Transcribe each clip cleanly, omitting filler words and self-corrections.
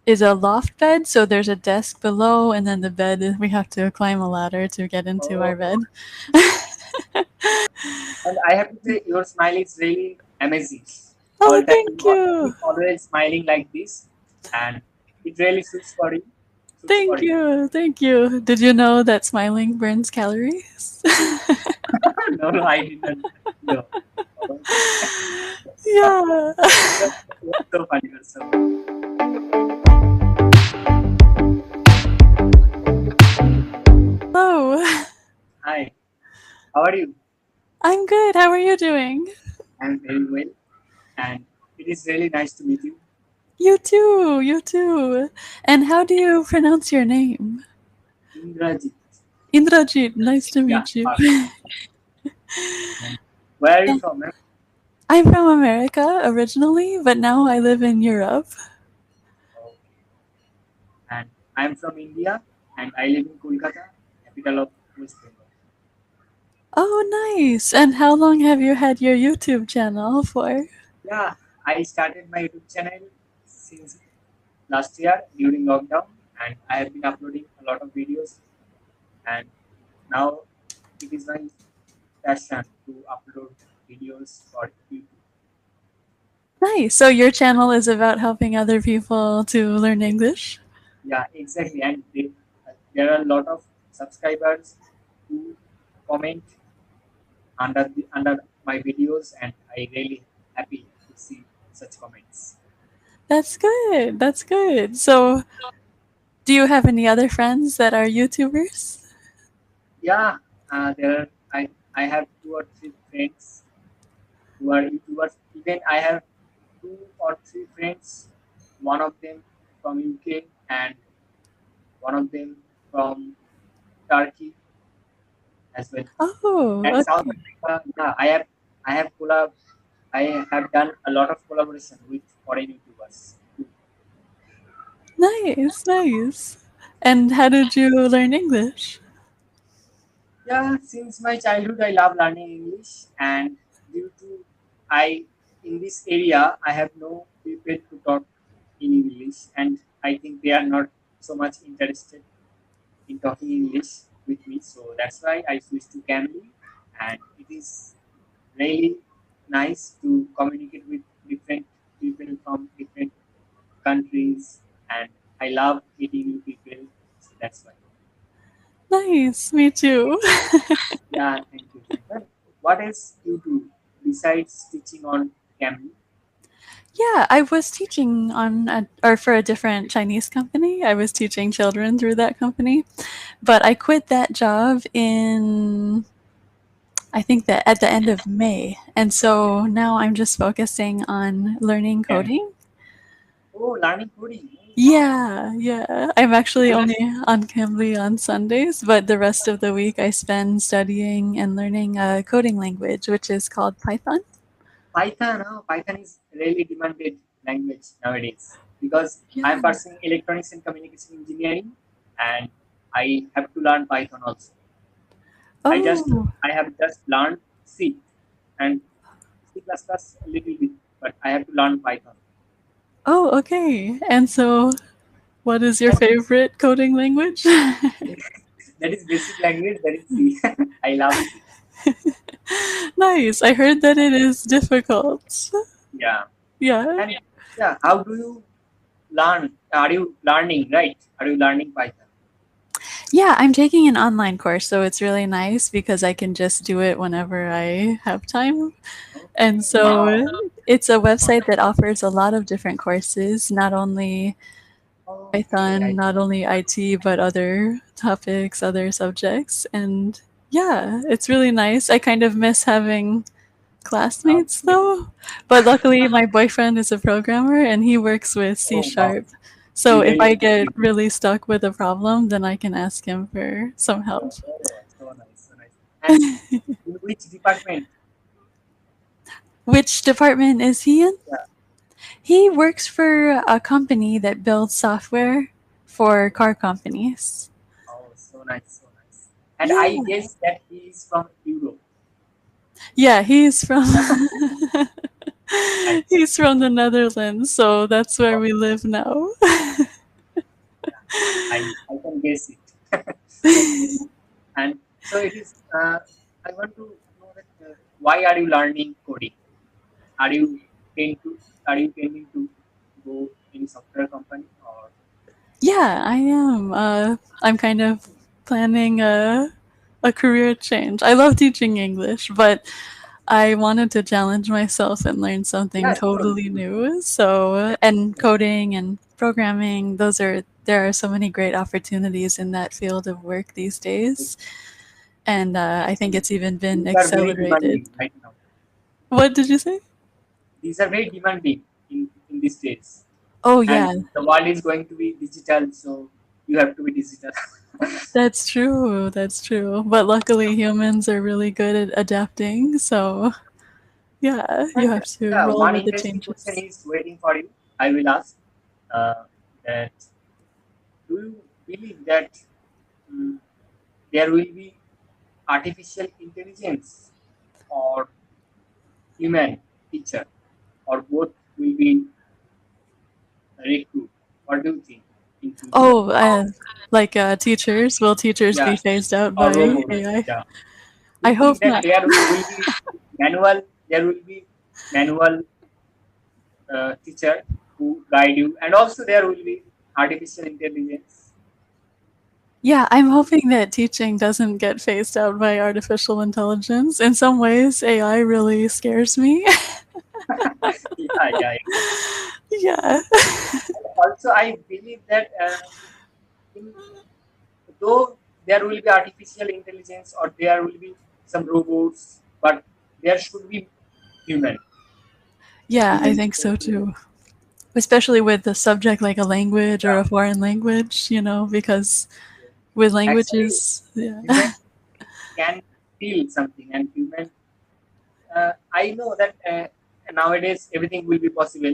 is a loft bed, so there's a desk below, and then the bed we have to climb a ladder to get into our Oh, bed. and I have to say, your smile is really amazing. Oh, All time, thank you. you always smiling like this, and it really suits for you. Suits for Thank you. you. Thank you. Did you know that smiling burns calories? No, no, I didn't know. Oh, Yeah. you're so funny. You're so funny. Hello. Hi, how are you? I'm good. How are you doing? I'm very well, and it is really nice to meet you. You too. You too. And how do you pronounce your name? Indrajit. Indrajit. Nice to Yeah, meet you. and where are you from, ma'am? I'm from America originally, but now I live in Europe. Okay. And I'm from India, and I live in Kolkata, capital of West Bengal. Oh, nice. And how long have you had your YouTube channel for? Yeah, I started my YouTube channel since last year during lockdown, and I have been uploading a lot of videos. And now it is my passion to upload videos for YouTube. Nice. So your channel is about helping other people to learn English? Yeah, exactly. And there are a lot of subscribers who comment under my videos, and I really happy to see such comments. That's good. That's good. So, do you have any other friends that are YouTubers? Yeah, there are, I have two or three friends who are YouTubers. Even I have two or three friends, one of them from UK and one of them from Turkey as well. Oh, And South okay. Africa, yeah, I have I have done a lot of collaboration with foreign YouTubers. Nice, nice. And how did you learn English? Yeah, since my childhood, I love learning English, and due to I in this area, I have no people to talk in English, and I think they are not so much interested in talking English with me. So that's why I switched to Cambly, and it is really nice to communicate with different people from different countries, and I love meeting new people. So that's why. Nice, me too. Yeah, thank you. Thank you. What else you do besides teaching on Cambly? Yeah, I was teaching or for a different Chinese company. I was teaching children through that company, but I quit that job in I think that at the end of May. And so now I'm just focusing on learning Cambly. coding. Oh, learning coding. Oh, wow. Yeah, yeah. I'm actually Yeah. only on Cambly on Sundays, but the rest of the week I spend studying and learning a coding language, which is called Python. Python. Python is really demanded language nowadays because I'm Yeah. pursuing electronics and communication engineering, and I have to learn Python also. Oh, I have just learned C and C++ a little bit, but I have to learn Python. oh, okay. And so, what is your So favorite coding language? that is basic language. That is C. I love C. Nice. I heard that it is difficult. Yeah. Yeah. And yeah, how do you learn? Are you learning, right? Are you learning Python? Yeah, I'm taking an online course, so it's really nice because I can just do it whenever I have time. And Okay, wow. so it's a website that offers a lot of different courses, not only Okay, Python, not only IT, but other topics, other subjects. And yeah, it's really nice. I kind of miss having classmates okay. though. But luckily, my boyfriend is a programmer and he works with C Oh, wow. Sharp. So You if really I have get it. really stuck with a problem, then I can ask him for some help. Oh, so nice, so nice. And in which department? Which department is he in? Yeah. He works for a company that builds software for car companies. Oh, so nice, so nice. And I Yeah. guess that he is from Europe. Yeah, he's from Nice. he's from the Netherlands, so that's where we live now. I can guess it. Okay. And so it is. I want to know that why are you learning coding? Are you tend to are you tending to go in software company or Yeah, I am. I'm kind of planning a career change. I love teaching English, but I wanted to challenge myself and learn something yeah, sure, totally sure. new. So, and Yeah. coding and programming, there are so many great opportunities in that field of work these days. And I think Actually, it's even been these are very accelerated. demanding right now. What did you say? These are very demanding in these days. Oh, And yeah, the world is going to be digital, so you have to be digital. that's true. That's true. But luckily, humans are really good at adapting. So, yeah, you And have to yeah, roll one with the interesting question changes. is waiting for you. I will ask that do you believe that mm, there will be artificial intelligence or human teacher or both will be recruit? What do you think in future? Oh, like teachers. Will teachers Yeah, be phased out or by robots. AI? Yeah. Do I you hope think that not. will be manual? There will be manual teacher who guide you, and also there will be artificial intelligence. Yeah, I'm hoping that teaching doesn't get phased out by artificial intelligence. In some ways, AI really scares me. Yeah, yeah, exactly. Yeah. Also, I believe that in, though there will be artificial intelligence or there will be some robots, but there should be human, Yeah, I human. think so too. Especially with a subject like a language or Yeah, a foreign language, because with actually, languages, yeah. human can feel something, and human. I know that nowadays everything will be possible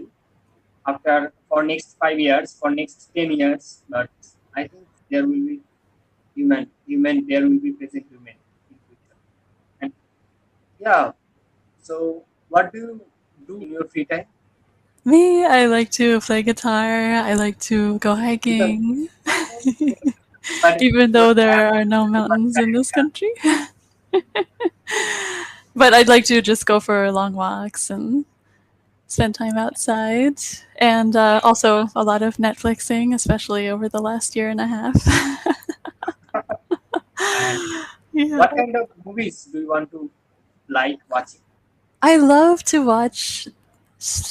after for next 5 years, for next 10 years, but I think there will be human. There will be present human in future. And yeah, so what do you do in your free time? Me, I like to play guitar. I like to go Because hiking. but Even but though I there am are no in one mountains in side, this yeah. country. But I'd like to just go for long walks and spend time outside. And also a lot of Netflixing, especially over the last year and a half. And Yeah. what kind of movies do you want to like watching? I love to watch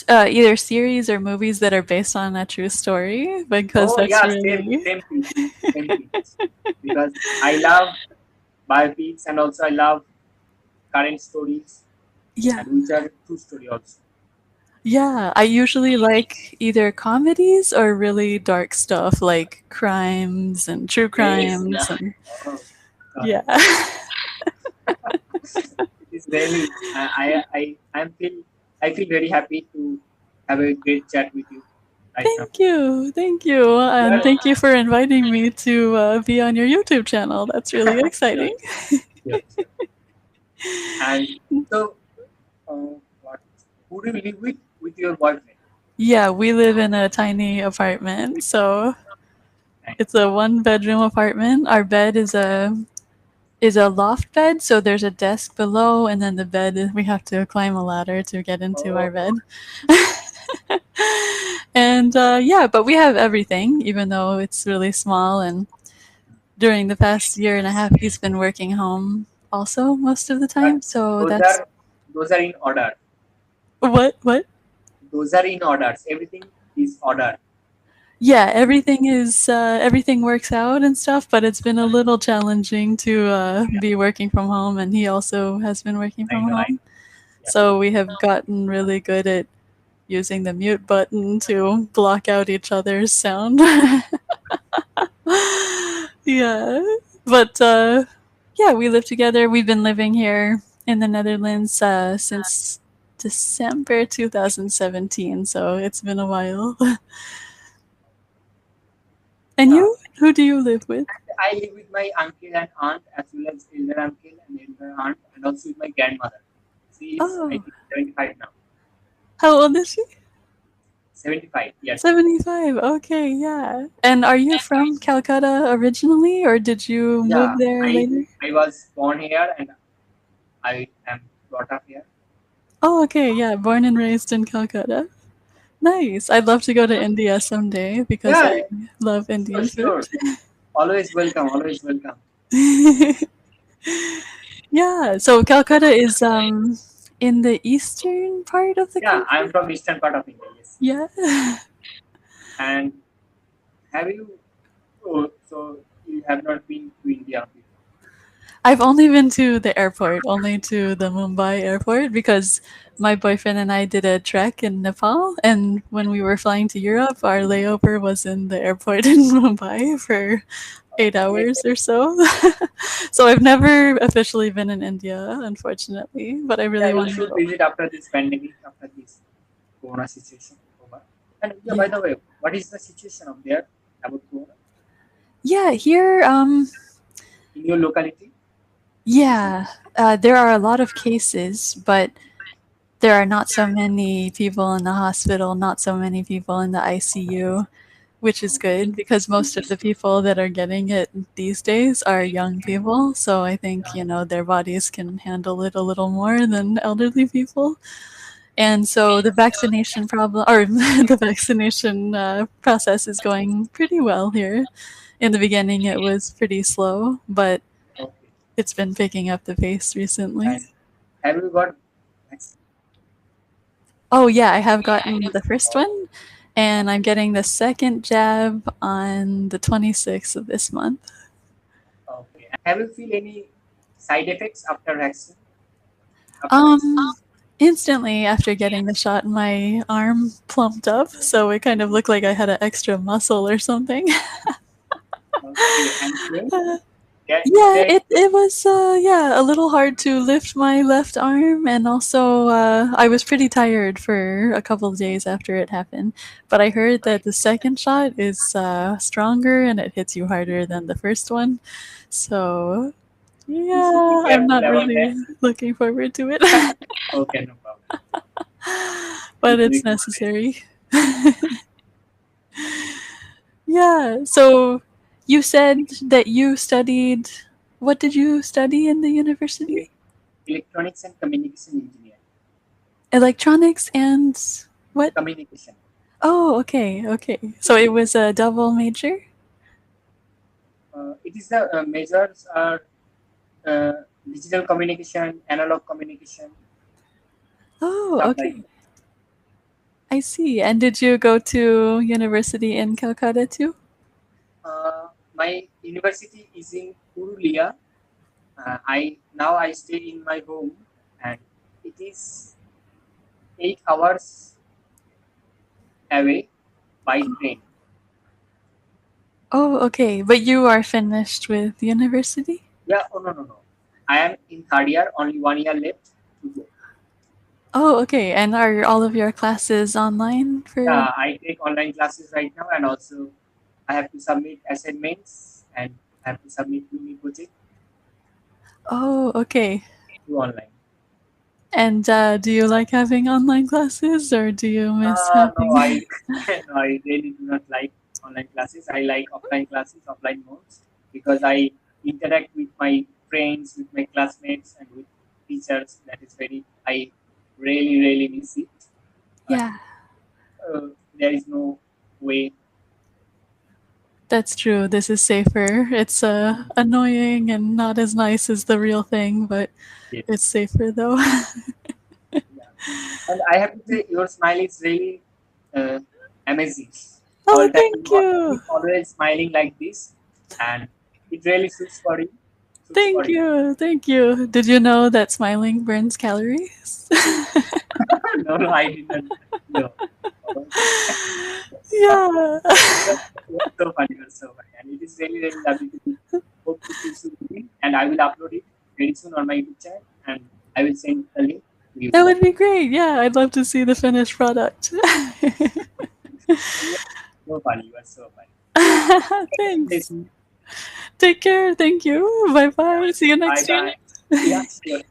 either series or movies that are based on a true story because Oh that's yeah, same really, same thing, same thing. Because I love biopics and also I love current stories yeah. and which are true story also. Yeah, I usually like either comedies or really dark stuff like crimes and true Yes, crimes yeah. and Oh, got yeah. it. It is really I feel very happy to have a great chat with you right now. Thank you. Thank you. And Yeah, thank you for inviting me to be on your YouTube channel. That's really sure, exciting. sure, sure. And so, what? Who do you live with your boyfriend? Yeah, we live in a tiny apartment. So it's Nice. a one bedroom apartment. Our bed is a loft bed, so there's a desk below and then the bed we have to climb a ladder to get into our Oh, bed. And yeah, but we have everything even though it's really small, and during the past year and a half he's been working home also most of the but time, so those that's are those are in order. what. Those are in orders. Everything is order. Yeah, In, everything works out and stuff, but it's been a little challenging to be working from home, and he also has been working I from know. home. Yeah. So we have gotten really good at using the mute button to block out each other's sound. Yeah. But yeah, we live together. We've been living here in the Netherlands since December 2017, so it's been a while. And Yeah. you? Who do you live with? I live with my uncle and aunt as well as elder uncle and elder aunt and also with my grandmother. She is I Oh, think 75 now. how old is she? 75 years. 75. Okay, yeah. And are you from Calcutta originally, or did you move Yeah, there later? I was born here and I am brought up here. Oh, okay, yeah. Born and raised in Calcutta. Nice. I'd love to go to India someday because Yeah, I love sure, Indian food. sure. Always welcome, always welcome. Yeah, so Calcutta is in the eastern part of the Yeah, I country. am from eastern part of India, yes. Yeah. And have you, oh, so you have not been to India before? I've only been to the airport, only to the Mumbai airport because my boyfriend and I did a trek in Nepal, and when we were flying to Europe, our layover was in the airport in Mumbai for 8 Okay. hours or so. So I've never officially been in India, unfortunately, but I Yeah, really you want to should go. visit after this pandemic, after this Corona situation over. And yeah, by Yeah. the way, what is the situation of there about Corona Yeah, here in your locality situation? yeah, there are a lot of cases, but there are not so many people in the hospital, not so many people in the ICU, which is Okay. good because most of the people that are getting it these days are young people. So I think, their bodies can handle it a little more than elderly people. And so the vaccination problem or the vaccination process is going pretty well here. In the beginning, it was pretty slow, but Okay. it's been picking up the pace recently. And have you got vaccine? Oh, yeah, I have gotten the first one, and I'm getting the second jab on the 26th of this month. Okay. And have you feel any side effects after vaccine? After vaccine? Um, Instantly after getting the shot, my arm plumped up, so it kind of looked like I had an extra muscle or something. Okay. And pain? Is Yeah, there it was yeah, a little hard to lift my left arm, and also I was pretty tired for a couple of days after it happened. But I heard that the second shot is stronger and it hits you harder than the first one. So you should be yeah, I'm careful not about really that? looking forward to it, Okay, no problem. but Please it's wait. necessary. Yeah. So you said that you studied. What did you study in the Ele- university? Electronics and communication engineer. Electronics and what? Communication. Oh, okay, okay. So it was a double major? It is the majors are digital communication, analog communication, Oh, stuff like okay. I see. And did you go to university in Calcutta too? that. My university is in Purulia. I stay in my home, and it is 8 hours away by train. Oh, okay. But you are finished with university? Yeah. Oh no no no. I am in third year. Only 1 year left to go. Oh, okay. And are all of your classes online for? Yeah, I take online classes right now, and also I have to submit assignments and I have to submit mini project Oh, okay. to online. And do you like having online classes or do you miss No, having? I no, I really do not like online classes. I like offline classes, offline modes, because I interact with my friends, with my classmates, and with teachers. That is very I really miss it. But Yeah, there is no way. that's true. This is safer. It's annoying and not as nice as the real thing, but it's Yes. safer though. Yeah. And I have to say, your smile is really uh, amazing. Oh, All time thank you. you always smiling like this, and it really suits for you. Suits for Thank you. you. Thank you. Did you know that smiling burns calories? No, no, I did not know. Oh, Yeah. you're so funny, you're so funny, and it is really lovely to be. Hope to see you soon, and I will upload it very soon on my YouTube channel, and I will send the link to you. That would be great. Yeah, I'd love to see the finished product. You are so funny. You are so funny. Thanks. Listen, Take care. Thank you. Bye bye. See you bye next time. bye. Yeah, sure.